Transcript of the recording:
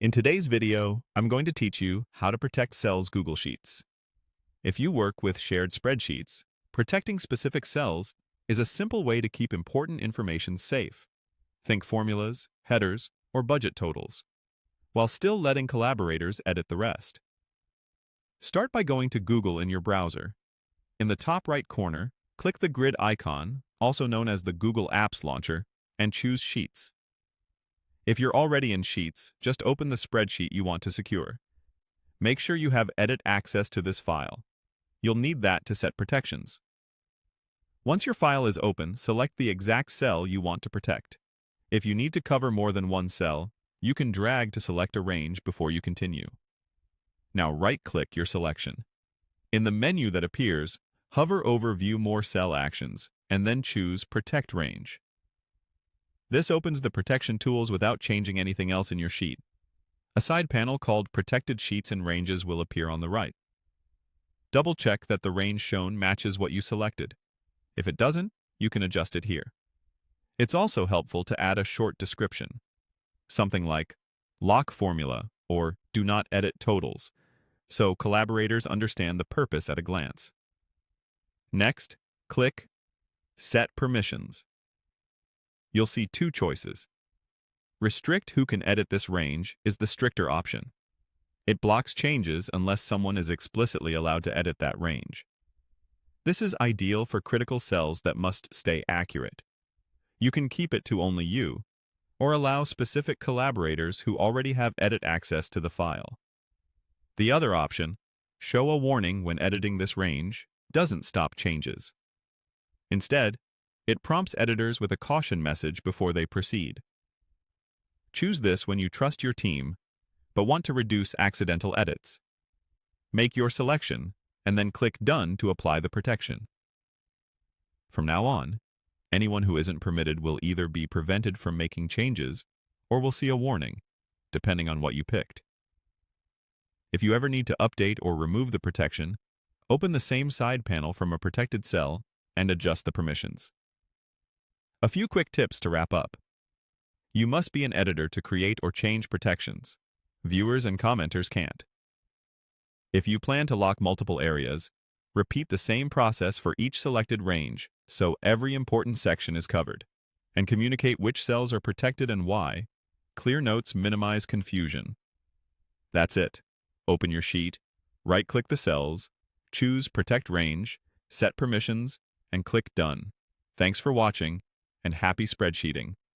In today's video, I'm going to teach you how to protect cells Google Sheets. If you work with shared spreadsheets, protecting specific cells is a simple way to keep important information safe. Think formulas, headers, or budget totals, while still letting collaborators edit the rest. Start by going to Google in your browser. In the top right corner, click the grid icon, also known as the Google Apps Launcher, and choose Sheets. If you're already in Sheets, just open the spreadsheet you want to secure. Make sure you have edit access to this file. You'll need that to set protections. Once your file is open, select the exact cell you want to protect. If you need to cover more than one cell, you can drag to select a range before you continue. Now right-click your selection. In the menu that appears, hover over View More Cell Actions, and then choose Protect Range. This opens the protection tools without changing anything else in your sheet. A side panel called Protected Sheets and Ranges will appear on the right. Double-check that the range shown matches what you selected. If it doesn't, you can adjust it here. It's also helpful to add a short description. Something like, lock formula, or do not edit totals, so collaborators understand the purpose at a glance. Next, click Set Permissions. You'll see two choices. Restrict who can edit this range is the stricter option. It blocks changes unless someone is explicitly allowed to edit that range. This is ideal for critical cells that must stay accurate. You can keep it to only you, or allow specific collaborators who already have edit access to the file. The other option, show a warning when editing this range, doesn't stop changes. Instead, it prompts editors with a caution message before they proceed. Choose this when you trust your team, but want to reduce accidental edits. Make your selection, and then click Done to apply the protection. From now on, anyone who isn't permitted will either be prevented from making changes or will see a warning, depending on what you picked. If you ever need to update or remove the protection, open the same side panel from a protected cell and adjust the permissions. A few quick tips to wrap up. You must be an editor to create or change protections. Viewers and commenters can't. If you plan to lock multiple areas, repeat the same process for each selected range so every important section is covered. And communicate which cells are protected and why. Clear notes minimize confusion. That's it. Open your sheet, right-click the cells, choose Protect Range, set permissions, and click Done. Thanks for watching, and happy spreadsheeting.